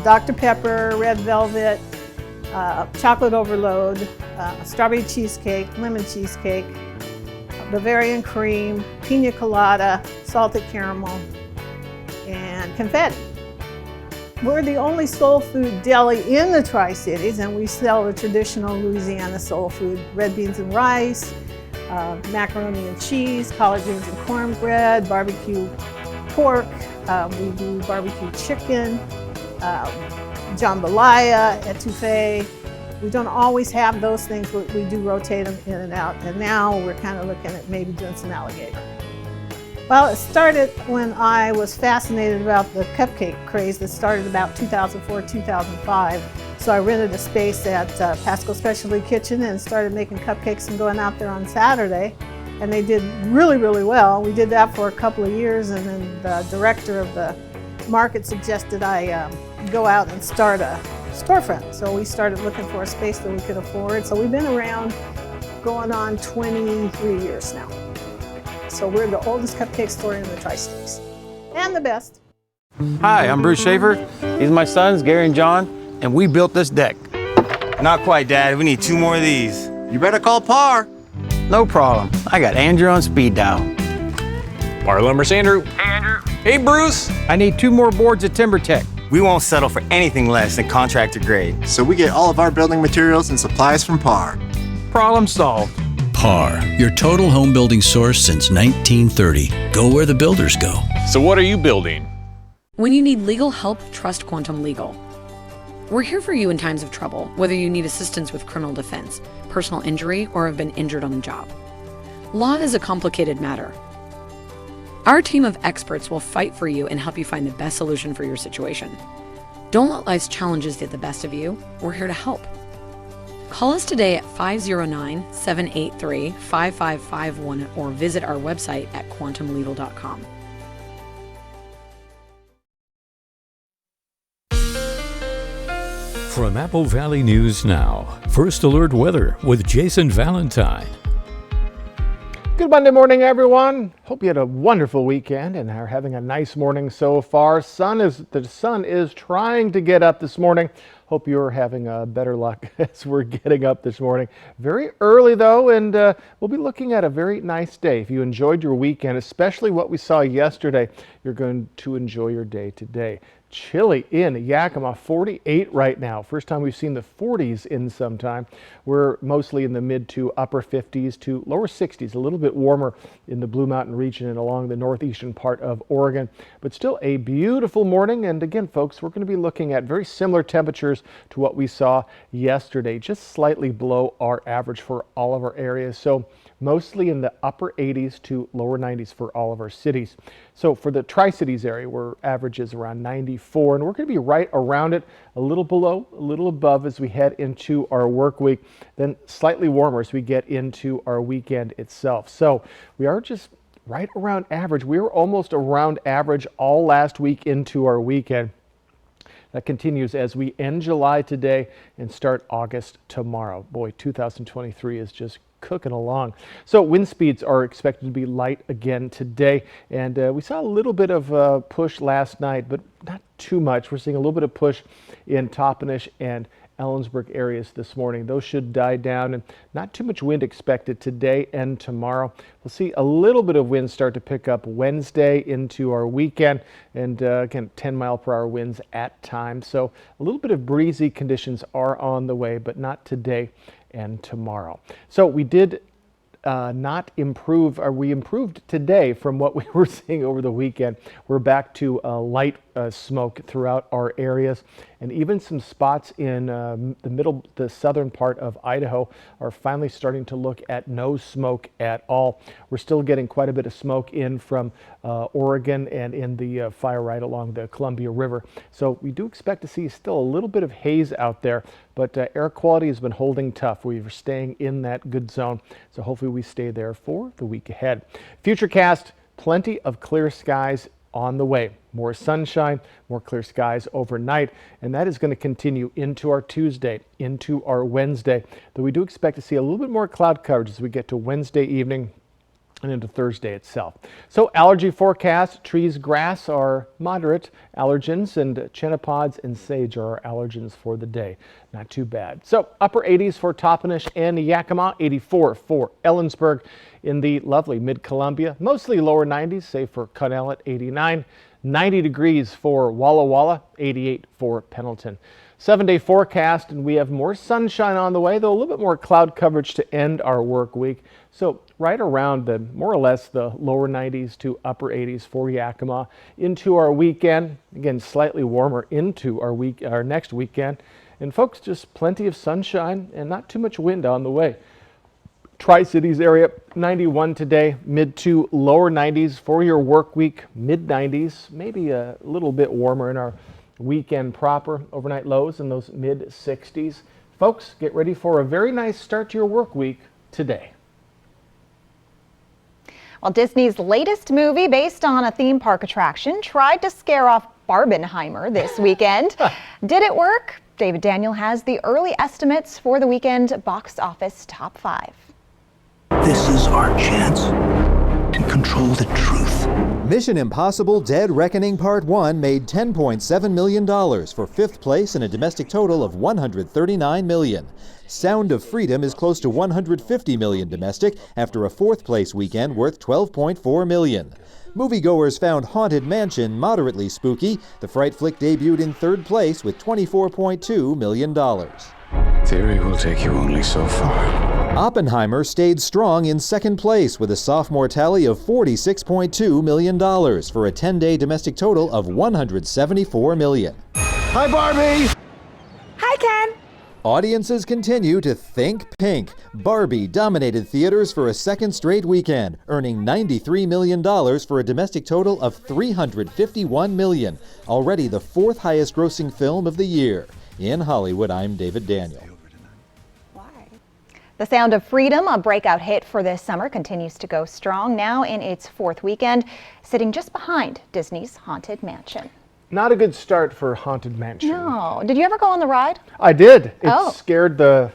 Dr. Pepper, red velvet, chocolate overload, strawberry cheesecake, lemon cheesecake, Bavarian cream, pina colada, salted caramel, and confetti. We're the only soul food deli in the Tri-Cities, and we sell the traditional Louisiana soul food, red beans and rice, macaroni and cheese, collard greens and cornbread, barbecue pork, we do barbecue chicken, jambalaya, etouffee. We don't always have those things, but we do rotate them in and out, and now we're kind of looking at maybe doing some alligator. Well, it started when I was fascinated about the cupcake craze that started about 2004, 2005. So I rented a space at Pasco Specialty Kitchen and started making cupcakes and going out there on Saturday. And they did really, really well. We did that for a couple of years, and then the director of the market suggested I go out and start a storefront. So we started looking for a space that we could afford. So we've been around going on 23 years now. So we're the oldest cupcake store in the Tri-States, and the best. Hi, I'm Bruce Schaefer. These are my sons, Gary and John, and we built this deck. Not quite, Dad. We need 2 more of these. You better call Par. No problem. I got Andrew on speed dial. Par Lumber's Andrew. Hey, Andrew. Hey, Bruce. I need 2 more boards at TimberTech. We won't settle for anything less than contractor grade. So we get all of our building materials and supplies from Par. Problem solved. Par, your total home building source since 1930. Go where the builders go. So what are you building? When you need legal help, trust Quantum Legal. We're here for you in times of trouble, whether you need assistance with criminal defense, personal injury, or have been injured on the job. Law is a complicated matter. Our team of experts will fight for you and help you find the best solution for your situation. Don't let life's challenges get the best of you. We're here to help. Call us today at 509-783-5551 or visit our website at quantumlegal.com. From Apple Valley News Now, First Alert Weather with Jason Valentine. Good Monday morning, everyone. Hope you had a wonderful weekend and are having a nice morning so far. The sun is trying to get up this morning. Hope you're having better luck as we're getting up this morning. Very early though, and we'll be looking at a very nice day. If you enjoyed your weekend, especially what we saw yesterday, you're going to enjoy your day today. Chilly in Yakima, 48 right now. First time we've seen the 40s in some time. We're mostly in the mid to upper 50s to lower 60s, a little bit warmer in the Blue Mountain region and along the northeastern part of Oregon, but still a beautiful morning. And again, folks, we're going to be looking at very similar temperatures to what we saw yesterday, just slightly below our average for all of our areas. So mostly in the upper 80s to lower 90s for all of our cities. So for the Tri-Cities area, where average is around 94, and we're going to be right around it, a little below, a little above as we head into our work week, then slightly warmer as we get into our weekend itself. So we are just right around average. We were almost around average all last week into our weekend. That continues as we end July today and start August tomorrow. Boy, 2023 is just cooking along. So wind speeds are expected to be light again today, and we saw a little bit of push last night, but not too much. We're seeing a little bit of push in Toppenish and Ellensburg areas this morning. Those should die down, and not too much wind expected today and tomorrow. We'll see a little bit of wind start to pick up Wednesday into our weekend, and again 10-mile-per-hour winds at times. So a little bit of breezy conditions are on the way, but not today and tomorrow. So we did not improve, or we improved today from what we were seeing over the weekend. We're back to light smoke throughout our areas, and even some spots in the southern part of Idaho are finally starting to look at no smoke at all. We're still getting quite a bit of smoke in from Oregon and in the fire right along the Columbia River. So we do expect to see still a little bit of haze out there, but air quality has been holding tough. We're staying in that good zone, so hopefully we stay there for the week ahead. Futurecast, plenty of clear skies on the way. More sunshine, more clear skies overnight, and that is going to continue into our Tuesday, into our Wednesday, though we do expect to see a little bit more cloud coverage as we get to Wednesday evening and into Thursday itself. So allergy forecast, trees, grass are moderate allergens, and chenopod's and sage are our allergens for the day. Not too bad. So upper 80s for Toppenish and Yakima, 84 for Ellensburg. In the lovely mid-Columbia, mostly lower 90s, save for Connell at 89. 90 degrees for Walla Walla, 88 for Pendleton. 7-day forecast, and we have more sunshine on the way, though a little bit more cloud coverage to end our work week. So right around the more or less the lower 90s to upper 80s for Yakima into our weekend. Again, slightly warmer into our next weekend. And folks, just plenty of sunshine and not too much wind on the way. Tri-Cities area, 91 today, mid to lower 90s for your work week, mid 90s, maybe a little bit warmer in our weekend proper. Overnight lows in those mid 60s. Folks, get ready for a very nice start to your work week today. Well, Disney's latest movie based on a theme park attraction tried to scare off Barbenheimer this weekend. Did it work? David Daniel has the early estimates for the weekend box office top 5. This is our chance to control the truth. Mission Impossible Dead Reckoning Part 1 made $10.7 million for 5th place in a domestic total of $139 million. Sound of Freedom is close to $150 million domestic after a 4th place weekend worth $12.4 million. Moviegoers found Haunted Mansion moderately spooky. The fright flick debuted in 3rd place with $24.2 million. Theory will take you only so far. Oppenheimer stayed strong in 2nd place with a sophomore tally of $46.2 million for a 10-day domestic total of $174 million. Hi, Barbie! Hi, Ken! Audiences continue to think pink. Barbie dominated theaters for a 2nd straight weekend, earning $93 million for a domestic total of $351 million, already the 4th highest grossing film of the year. In Hollywood, I'm David Daniel. The Sound of Freedom, a breakout hit for this summer, continues to go strong now in its 4th weekend, sitting just behind Disney's Haunted Mansion. Not a good start for Haunted Mansion. No. Did you ever go on the ride? I did. It scared the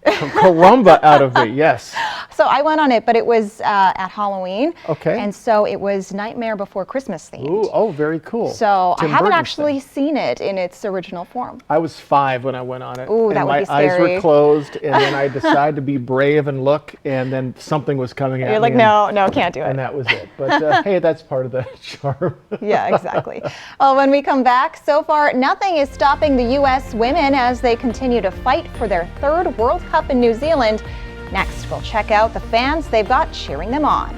caramba out of me, yes. So I went on it, but it was at Halloween. Okay. And so it was Nightmare Before Christmas themed. Ooh, oh, very cool. So I Tim haven't Burton's actually seen it in its original form. I was 5 when I went on it. Ooh, and that would my be scary. eyes were closed, and then I decided to be brave and look, and then something was coming at me. You're like, and, no, can't do it. And that was it. But hey, that's part of the charm. Yeah, exactly. Well, when we come back, so far, nothing is stopping the U.S. women as they continue to fight for their 3rd World Cup in New Zealand. Next, we'll check out the fans they've got cheering them on.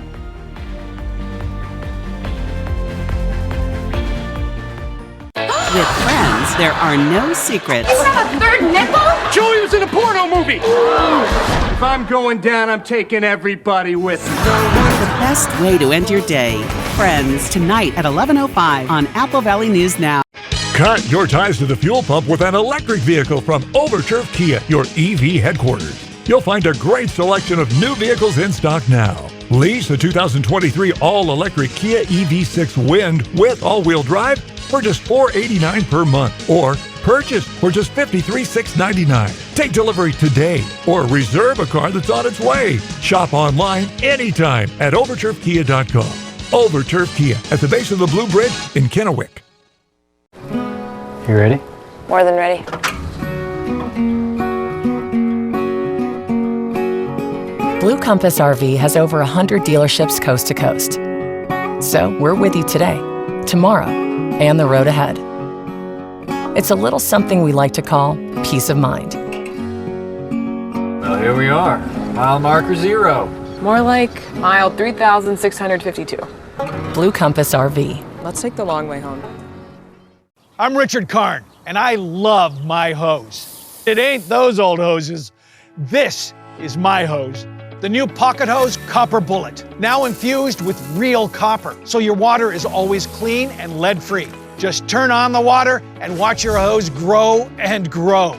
With friends, there are no secrets. You have a 3rd nipple? Joey was in a porno movie! If I'm going down, I'm taking everybody with me. The best way to end your day. Friends, tonight at 11:05 on Apple Valley News Now. Cut your ties to the fuel pump with an electric vehicle from Overturf Kia, your EV headquarters. You'll find a great selection of new vehicles in stock now. Lease the 2023 all-electric Kia EV6 Wind with all-wheel drive for just $489 per month, or purchase for just $53,699. Take delivery today or reserve a car that's on its way. Shop online anytime at overturfkia.com. Overturf Kia at the base of the Blue Bridge in Kennewick. You ready? More than ready. Blue Compass RV has over 100 dealerships coast to coast. So we're with you today, tomorrow, and the road ahead. It's a little something we like to call peace of mind. Well, here we are. Mile marker 0. More like mile 3,652. Blue Compass RV. Let's take the long way home. I'm Richard Karn, and I love my hose. It ain't those old hoses. This is my hose. The new Pocket Hose Copper Bullet, now infused with real copper, so your water is always clean and lead-free. Just turn on the water and watch your hose grow and grow.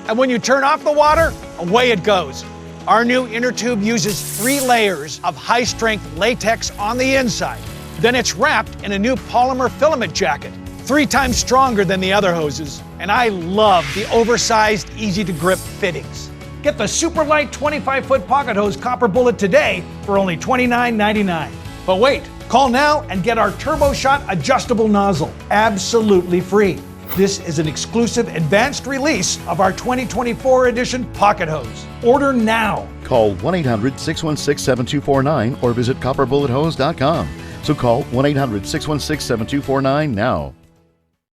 And when you turn off the water, away it goes. Our new inner tube uses 3 layers of high-strength latex on the inside. Then it's wrapped in a new polymer filament jacket, 3 times stronger than the other hoses. And I love the oversized, easy-to-grip fittings. Get the super light 25-foot Pocket Hose Copper Bullet today for only $29.99. But wait, call now and get our Turbo Shot adjustable nozzle, absolutely free. This is an exclusive advanced release of our 2024 edition Pocket Hose. Order now. Call 1-800-616-7249 or visit copperbullet.hose.com. So call 1-800-616-7249 now.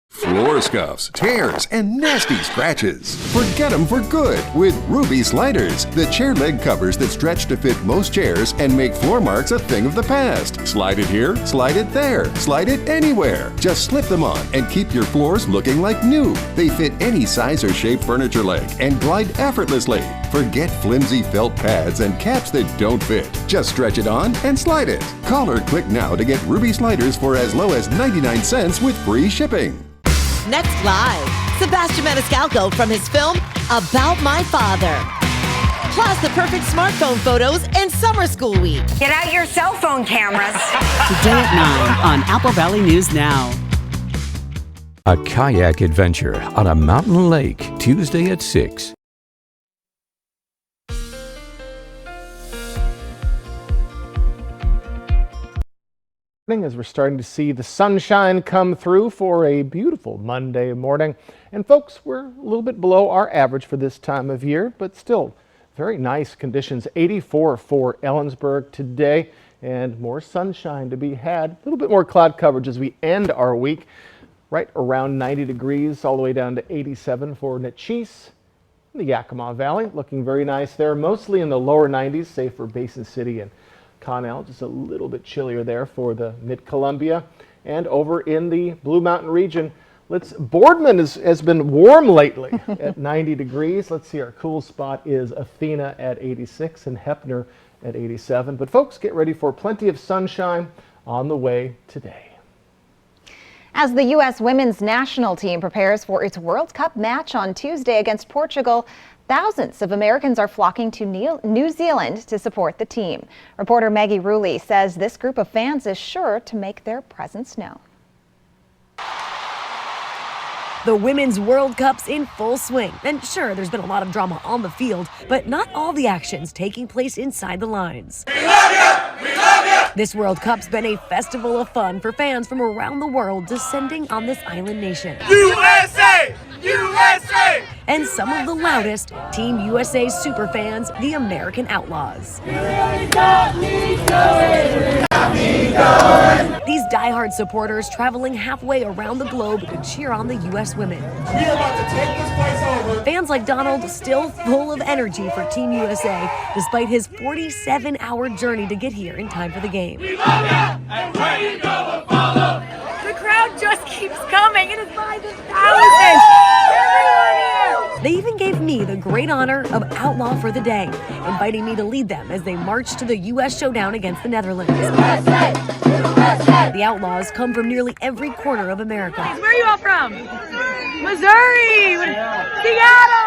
Floor scuffs, tears, and nasty scratches. Forget them for good with Ruby Sliders, the chair leg covers that stretch to fit most chairs and make floor marks a thing of the past. Slide it here, slide it there, slide it anywhere. Just slip them on and keep your floors looking like new. They fit any size or shape furniture leg and glide effortlessly. Forget flimsy felt pads and caps that don't fit. Just stretch it on and slide it. Call or click now to get Ruby Sliders for as low as 99 cents with free shipping. Next live, Sebastian Maniscalco from his film About My Father. Plus the perfect smartphone photos and summer school week. Get out your cell phone cameras. Today at 9 on Apple Valley News Now. A kayak adventure on a mountain lake, Tuesday at 6. As we're starting to see the sunshine come through for a beautiful Monday morning. And folks, we're a little bit below our average for this time of year, but still very nice conditions. 84 for Ellensburg today and more sunshine to be had. A little bit more cloud coverage as we end our week. Right around 90 degrees all the way down to 87 for Natchez. The Yakima Valley looking very nice there, mostly in the lower 90s, save for Basin City and Connell, just a little bit chillier there for the Mid-Columbia. And over in the Blue Mountain region, Boardman has been warm lately at 90 degrees. Let's see, our cool spot is Athena at 86 and Heppner at 87. But folks, get ready for plenty of sunshine on the way today. As the U.S. women's national team prepares for its World Cup match on Tuesday against Portugal, thousands of Americans are flocking to New Zealand to support the team. Reporter Maggie Ruley says this group of fans is sure to make their presence known. The Women's World Cup's in full swing. And sure, there's been a lot of drama on the field, but not all the action's taking place inside the lines. We love you! We love you! This World Cup's been a festival of fun for fans from around the world descending on this island nation. USA! USA! And some of the loudest, Team USA superfans, the American Outlaws. These diehard supporters traveling halfway around the globe to cheer on the U.S. women. We are about to take this place over. Fans like Donald still full of energy for Team USA, despite his 47-hour journey to get here in time for the game. We love you, and where you go, we'll follow. The crowd just keeps coming. It is by the thousands. Everyone here. They even gave me the great honor of Outlaw for the Day, inviting me to lead them as they march to the U.S. showdown against the Netherlands. USA! USA! The Outlaws come from nearly every corner of America. Where are you all from? Missouri! Seattle!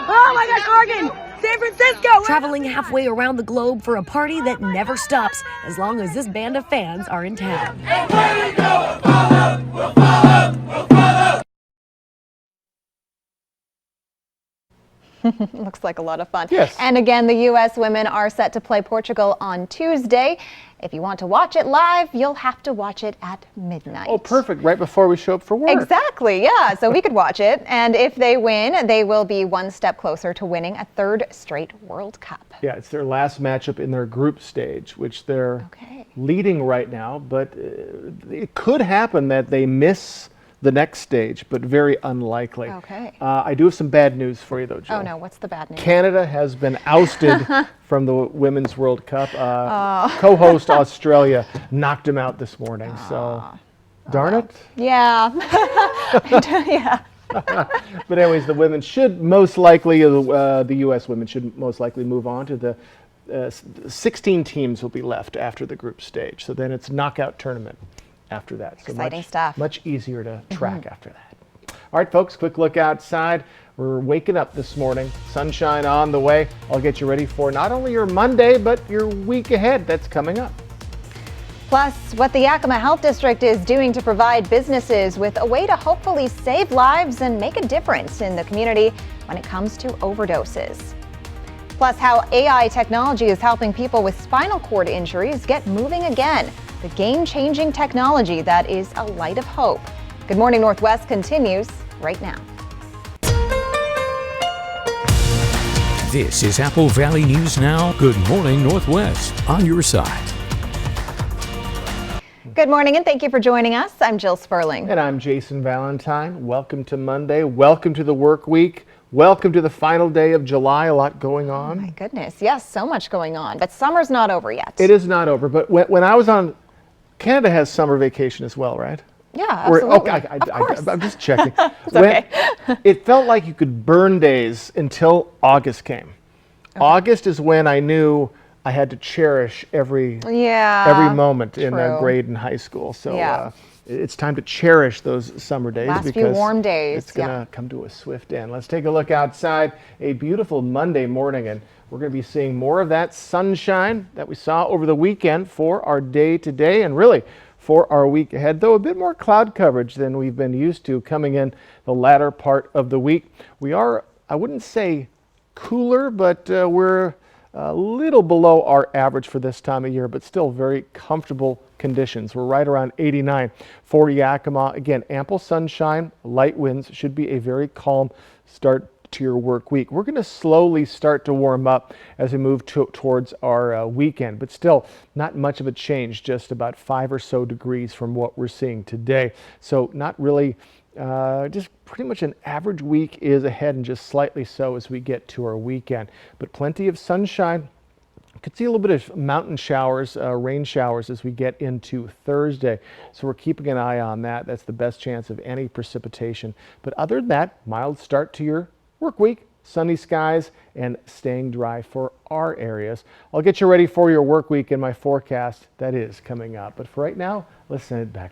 Oh my gosh, Oregon! San Francisco! Traveling halfway around the globe for a party that never stops as long as this band of fans are in town. And where you go, we'll follow, we'll follow, we'll follow. Looks like a lot of fun. Yes. And again, the U.S. women are set to play Portugal on Tuesday. If you want to watch it live, you'll have to watch it at midnight. Oh, perfect. Right before we show up for work. Exactly, yeah. So we could watch it. And if they win, they will be one step closer to winning a third straight World Cup. Yeah, it's their last matchup in their group stage, which they're leading right now. But it could happen that they miss the next stage, but very unlikely. Okay. I do have some bad news for you, though, Jill. Oh, no. What's the bad news? Canada has been ousted from the Women's World Cup. Co-host Australia knocked him out this morning. So, darn it. Yeah. Yeah. But anyways, the women should most likely, the U.S. women should most likely move on to the 16 teams will be left after the group stage. So then it's knockout tournament after that. So exciting stuff. Much easier to track after that. All right, folks, quick look outside. We're waking up this morning. Sunshine on the way. I'll get you ready for not only your Monday, but your week ahead that's coming up. Plus, what the Yakima Health District is doing to provide businesses with a way to hopefully save lives and make a difference in the community when it comes to overdoses. Plus, how AI technology is helping people with spinal cord injuries get moving again. The game-changing technology that is a light of hope. Good Morning Northwest continues right now. This is Apple Valley News Now. Good Morning Northwest, on your side. Good morning and thank you for joining us. I'm Jill Sperling. And I'm Jason Valentine. Welcome to Monday. Welcome to the work week. Welcome to the final day of July. A lot going on. Oh my goodness. Yes, so much going on. But summer's not over yet. It is not over. But when I was on, Canada has summer vacation as well, right? Yeah, absolutely. I'm just checking. It's okay. It felt like you could burn days until August came. Okay. August is when I knew I had to cherish every moment in grade and high school. So it's time to cherish those summer days. Last few warm days. It's going to come to a swift end. Let's take a look outside. A beautiful Monday morning, and we're going to be seeing more of that sunshine that we saw over the weekend for our day today, and really for our week ahead, though a bit more cloud coverage than we've been used to coming in the latter part of the week. We are, I wouldn't say cooler, but we're a little below our average for this time of year, but still very comfortable conditions. We're right around 89 for Yakima. Again, ample sunshine, light winds, should be a very calm start to your work week. We're going to slowly start to warm up as we move towards our weekend, but still not much of a change, just about 5 or so degrees from what we're seeing today. So not really, just pretty much an average week is ahead, and just slightly so as we get to our weekend. But plenty of sunshine. Could see a little bit of mountain showers, rain showers as we get into Thursday. So we're keeping an eye on that. That's the best chance of any precipitation. But other than that, mild start to your work week, sunny skies, and staying dry for our areas. I'll get you ready for your work week in my forecast that is coming up. But for right now, let's send it back to